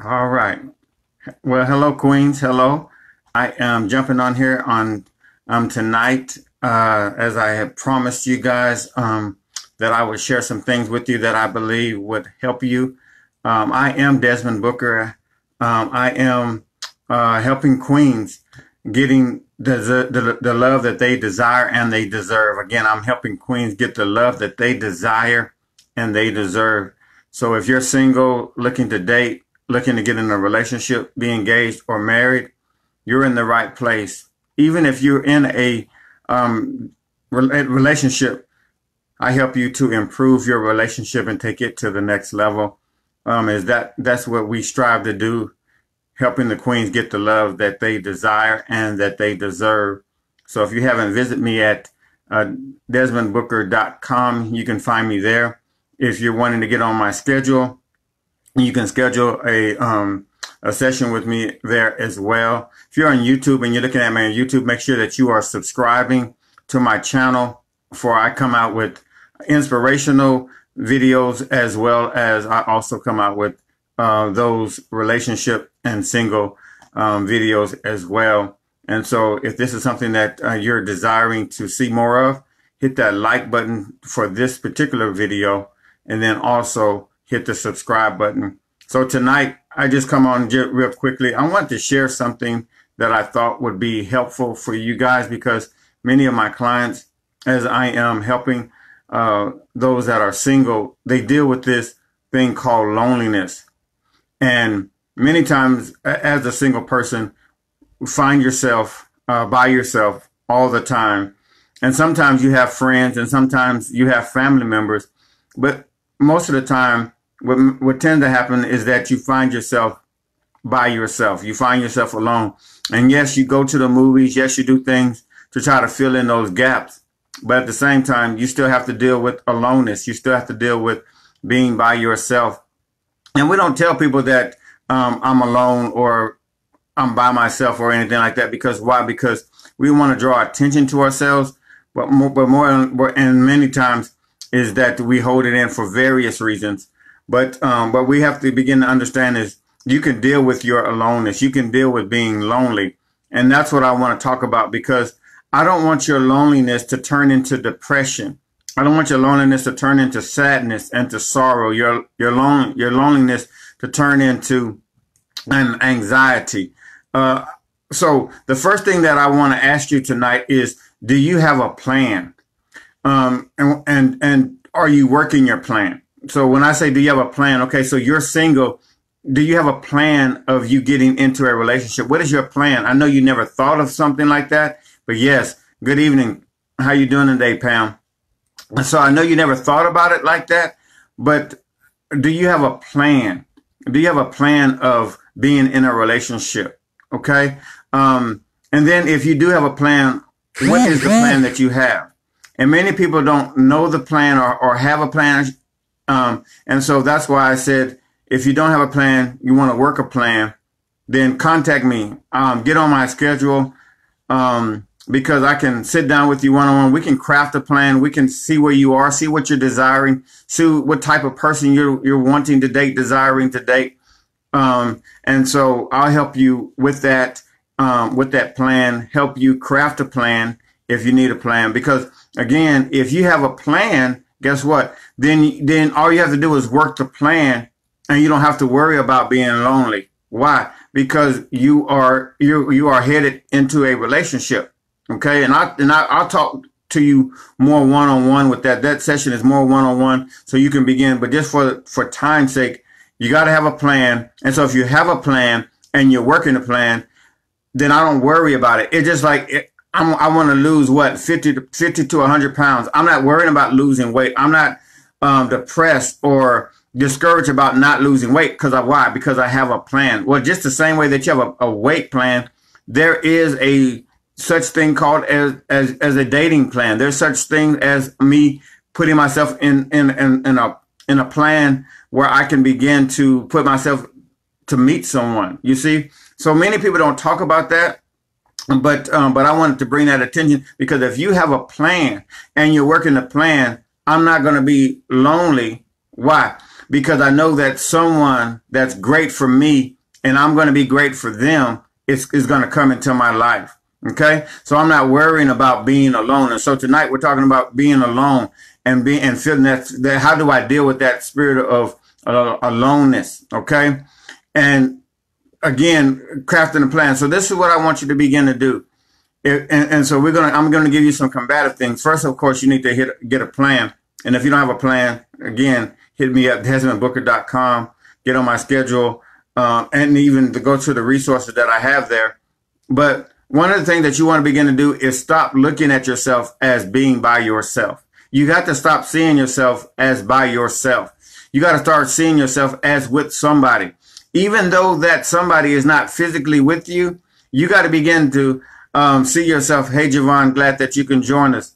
All right. Well, hello, Queens. Hello. I am jumping on here on tonight, as I had promised you guys that I would share some things with you that I believe would help you. I am Desmond Booker. I am helping Queens getting the love that they desire and they deserve. Again, I'm helping Queens get the love that they desire and they deserve. So if you're single, looking to date, looking to get in a relationship, be engaged or married, you're in the right place. Even if you're in a relationship, I help you to improve your relationship and take it to the next level. That's what we strive to do, helping the queens get the love that they desire and that they deserve. So if you haven't visited me at DesmondBooker.com, you can find me there. If you're wanting to get on my schedule, you can schedule a session with me there as well. If you're on YouTube and you're looking at me on YouTube, make sure that you are subscribing to my channel, for I come out with inspirational videos, as well as I also come out with those relationship and single videos as well. And so if this is something that you're desiring to see more of, hit that like button for this particular video, and then also hit the subscribe button. So tonight, I just come on real quickly. I want to share something that I thought would be helpful for you guys, because many of my clients, as I am helping those that are single, they deal with this thing called loneliness. And many times as a single person, you find yourself by yourself all the time. And sometimes you have friends and sometimes you have family members, but most of the time, what tends to happen is that you find yourself by yourself. You find yourself alone. And yes, you go to the movies. Yes, you do things to try to fill in those gaps. But at the same time, you still have to deal with aloneness. You still have to deal with being by yourself. And we don't tell people that I'm alone or I'm by myself or anything like that. Because why? Because we want to draw attention to ourselves. But more and many times is that we hold it in for various reasons. But we have to begin to understand is you can deal with your aloneness. You can deal with being lonely. And that's what I want to talk about, because I don't want your loneliness to turn into depression. I don't want your loneliness to turn into sadness and to sorrow. Your loneliness to turn into an anxiety. So the first thing that I want to ask you tonight is, do you have a plan? And are you working your plan? So when I say, do you have a plan? Okay, so you're single. Do you have a plan of you getting into a relationship? What is your plan? I know you never thought of something like that, but yes. Good evening. How you doing today, Pam? So I know you never thought about it like that, but do you have a plan? Do you have a plan of being in a relationship? Okay. And then if you do have a plan, what is the plan that you have? And many people don't know the plan or have a plan. And so that's why I said, if you don't have a plan, you want to work a plan, then contact me. Get on my schedule, because I can sit down with you one-on-one. We can craft a plan. We can see where you are, see what you're desiring, see what type of person you're wanting to date, desiring to date. And so I'll help you with that plan, help you craft a plan if you need a plan. Because again, if you have a plan, guess what? Then all you have to do is work the plan, and you don't have to worry about being lonely. Why? Because you are headed into a relationship. Okay. And I'll talk to you more one-on-one with that. That session is more one-on-one, so you can begin. But just for time's sake, you got to have a plan. And so if you have a plan and you're working the plan, then I don't worry about it. It's just like, I want to lose what, 50 to 100 pounds. I'm not worrying about losing weight. I'm not depressed or discouraged about not losing weight. Why? Because I have a plan. Well, just the same way that you have a weight plan, there is a such thing called as a dating plan. There's such thing as me putting myself in a plan where I can begin to put myself to meet someone. You see, so many people don't talk about that. But I wanted to bring that attention, because if you have a plan and you're working the plan, I'm not going to be lonely. Why? because I know that someone that's great for me and I'm going to be great for them is going to come into my life. Okay. So I'm not worrying about being alone. And so tonight we're talking about being alone and feeling that how do I deal with that spirit of aloneness? Okay. And again, crafting a plan. So this is what I want you to begin to do. And so I'm going to give you some combative things. First, of course, you need to get a plan. And if you don't have a plan, again, hit me up, DesmondBooker.com, get on my schedule, and even to go to the resources that I have there. But one of the things that you want to begin to do is stop looking at yourself as being by yourself. You got to stop seeing yourself as by yourself. You got to start seeing yourself as with somebody. Even though that somebody is not physically with you, you got to begin to see yourself. Hey, Javon, glad that you can join us.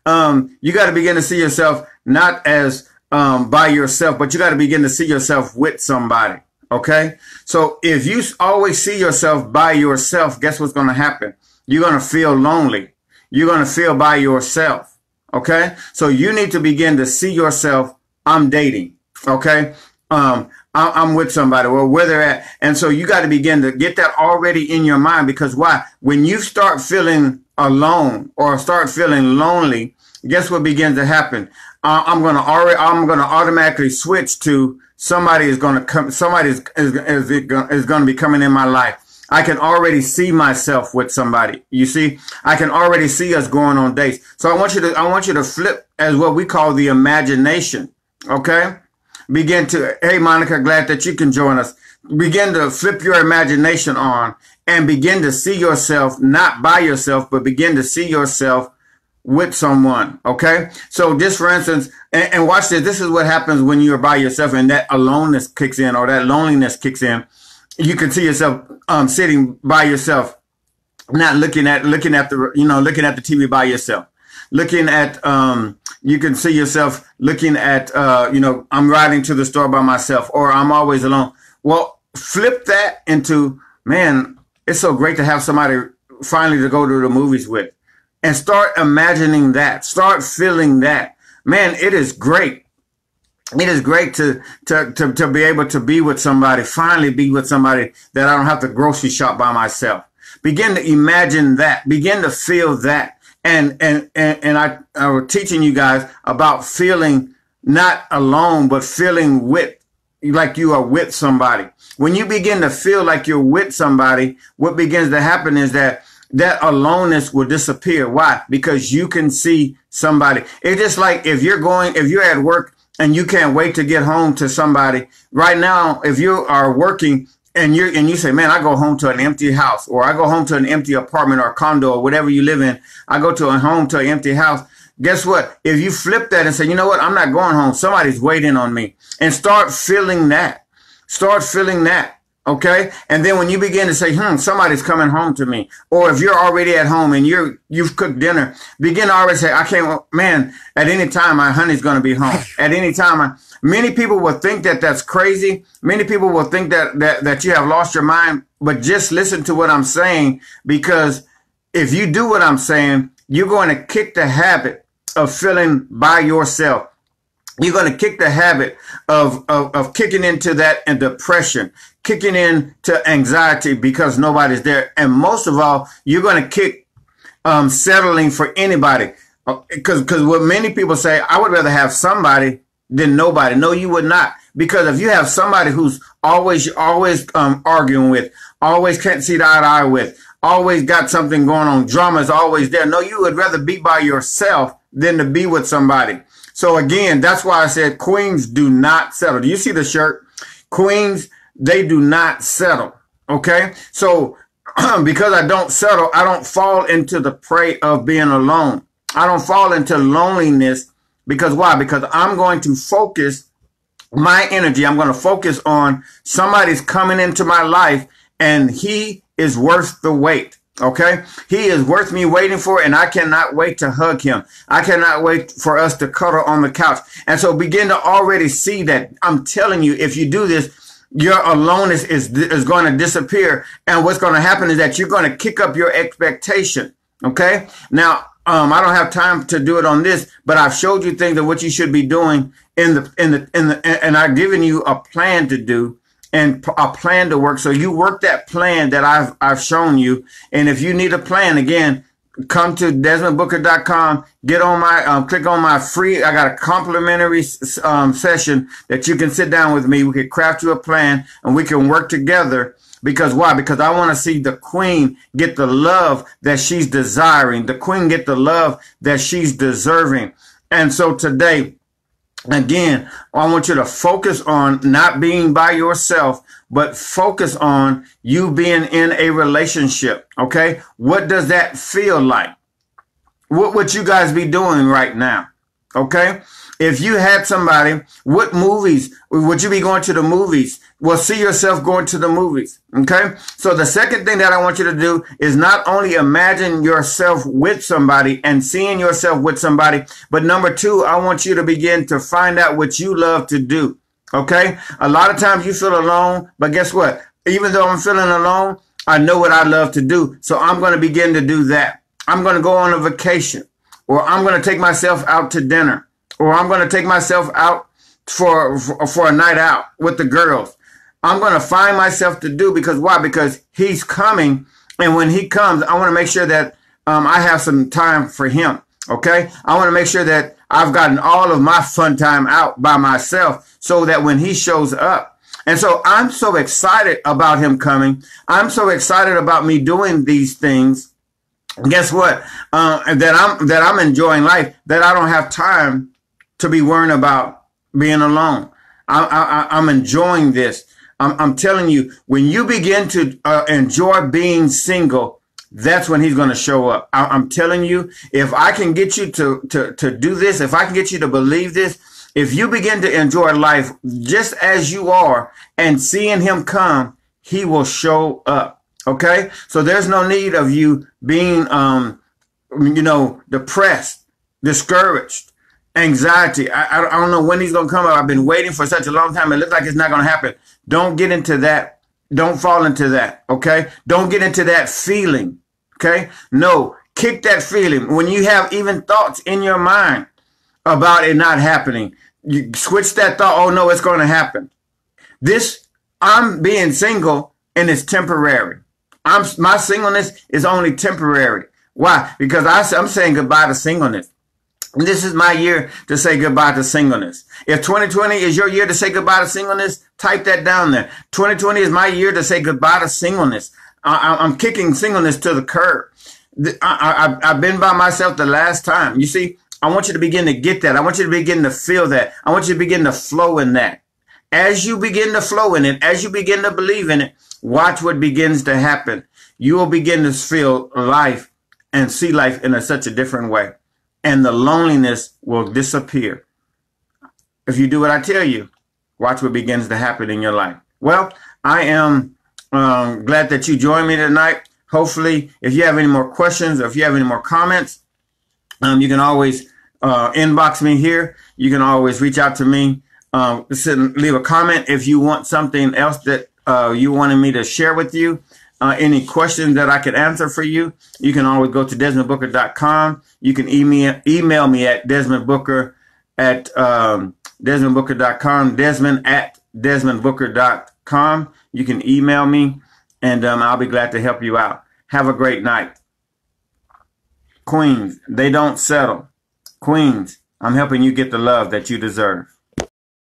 You got to begin to see yourself not as by yourself, but you got to begin to see yourself with somebody. Okay. So if you always see yourself by yourself, guess what's going to happen? You're going to feel lonely. You're going to feel by yourself. Okay. So you need to begin to see yourself. I'm dating. Okay. I'm with somebody, or where they're at. And so you got to begin to get that already in your mind, because why? When you start feeling alone or start feeling lonely, guess what begins to happen? I'm going to automatically switch to somebody is going to come. Somebody is going to be coming in my life. I can already see myself with somebody. You see, I can already see us going on dates. So I want you to flip as what we call the imagination. Okay. Begin to, hey, Monica, glad that you can join us. Begin to flip your imagination on and begin to see yourself not by yourself, but begin to see yourself with someone. Okay. So just for instance, and watch this. This is what happens when you're by yourself and that aloneness kicks in, or that loneliness kicks in. You can see yourself sitting by yourself, not looking at the TV by yourself. Looking at, you can see yourself looking at, I'm riding to the store by myself, or I'm always alone. Well, flip that into, man, it's so great to have somebody finally to go to the movies with, and start imagining that, start feeling that. Man, it is great. It is great to be able to be with somebody, finally be with somebody that I don't have to grocery shop by myself. Begin to imagine that, begin to feel that. And I was teaching you guys about feeling not alone, but feeling like you are with somebody. When you begin to feel like you're with somebody, what begins to happen is that aloneness will disappear. Why? Because you can see somebody. It's just like if you're at work and you can't wait to get home to somebody. Right now, if you are working, and you say, man, I go home to an empty house, or I go home to an empty apartment or condo or whatever you live in. I go to home to an empty house. Guess what? If you flip that and say, you know what? I'm not going home. Somebody's waiting on me, and start feeling that. Start feeling that. Okay. And then when you begin to say, somebody's coming home to me, or if you're already at home and you've cooked dinner, begin to already say, I can't, man, at any time, my honey's going to be home. At any time, many people will think that that's crazy. Many people will think that you have lost your mind, but just listen to what I'm saying, because if you do what I'm saying, you're going to kick the habit of feeling by yourself. You're going to kick the habit of kicking into that and depression, kicking into anxiety because nobody's there. And most of all, you're going to kick settling for anybody. Because what many people say, I would rather have somebody than nobody. No, you would not. Because if you have somebody who's always arguing with, always can't see eye to eye with, always got something going on, drama is always there. No, you would rather be by yourself than to be with somebody. So again, that's why I said queens do not settle. Do you see the shirt? Queens, they do not settle. Okay. So because I don't settle, I don't fall into the prey of being alone. I don't fall into loneliness. Because why? Because I'm going to focus my energy. I'm going to focus on somebody's coming into my life, and he is worth the wait. Okay. He is worth me waiting for, and I cannot wait to hug him. I cannot wait for us to cuddle on the couch. And so begin to already see that. I'm telling you, if you do this, your aloneness is going to disappear. And what's going to happen is that you're going to kick up your expectation. Okay. Now, I don't have time to do it on this, but I've showed you things of what you should be doing and I've given you a plan to do and a plan to work. So you work that plan that I've shown you. And if you need a plan, again, come to DesmondBooker.com, get on my, click on my free, I got a complimentary session that you can sit down with me. We can craft you a plan and we can work together. Because why? Because I want to see the queen get the love that she's desiring. The queen get the love that she's deserving. And so today, again, I want you to focus on not being by yourself, but focus on you being in a relationship. Okay. What does that feel like? What would you guys be doing right now? Okay. If you had somebody, what movies would you be going to the movies? Well, see yourself going to the movies. Okay. So the second thing that I want you to do is not only imagine yourself with somebody and seeing yourself with somebody, but number two, I want you to begin to find out what you love to do. Okay. A lot of times you feel alone, but guess what? Even though I'm feeling alone, I know what I love to do. So I'm going to begin to do that. I'm going to go on a vacation, or I'm going to take myself out to dinner, or I'm going to take myself out for a night out with the girls. I'm going to find myself to do, because why? Because he's coming. And when he comes, I want to make sure that I have some time for him. Okay. I want to make sure that I've gotten all of my fun time out by myself so that when he shows up. And so I'm so excited about him coming. I'm so excited about me doing these things. Guess what? That I'm enjoying life, that I don't have time to be worrying about being alone. I'm enjoying this. I'm telling you, when you begin to enjoy being single, that's when he's going to show up. I'm telling you, if I can get you to do this, if I can get you to believe this, if you begin to enjoy life just as you are and seeing him come, he will show up. Okay. So there's no need of you being, depressed, discouraged, anxiety. I don't know when he's going to come up. I've been waiting for such a long time. It looks like it's not going to happen. Don't get into that. Don't fall into that. Okay. Don't get into that feeling. Okay. No, kick that feeling. When you have even thoughts in your mind about it not happening, you switch that thought. Oh no, it's going to happen. I'm being single and it's temporary. My singleness is only temporary. Why? Because I'm saying goodbye to singleness. This is my year to say goodbye to singleness. If 2020 is your year to say goodbye to singleness, type that down there. 2020 is my year to say goodbye to singleness. I'm kicking singleness to the curb. I've been by myself the last time. You see, I want you to begin to get that. I want you to begin to feel that. I want you to begin to flow in that. As you begin to flow in it, as you begin to believe in it, watch what begins to happen. You will begin to feel life and see life in such a different way. And the loneliness will disappear. If you do what I tell you, watch what begins to happen in your life. Well, I am glad that you joined me tonight. Hopefully, if you have any more questions or if you have any more comments, you can always inbox me here. You can always reach out to me. Leave a comment if you want something else that you wanted me to share with you. Any questions that I could answer for you, you can always go to DesmondBooker.com. You can email me at DesmondBooker at DesmondBooker.com, Desmond at DesmondBooker.com. You can email me, and I'll be glad to help you out. Have a great night. Queens, they don't settle. Queens, I'm helping you get the love that you deserve.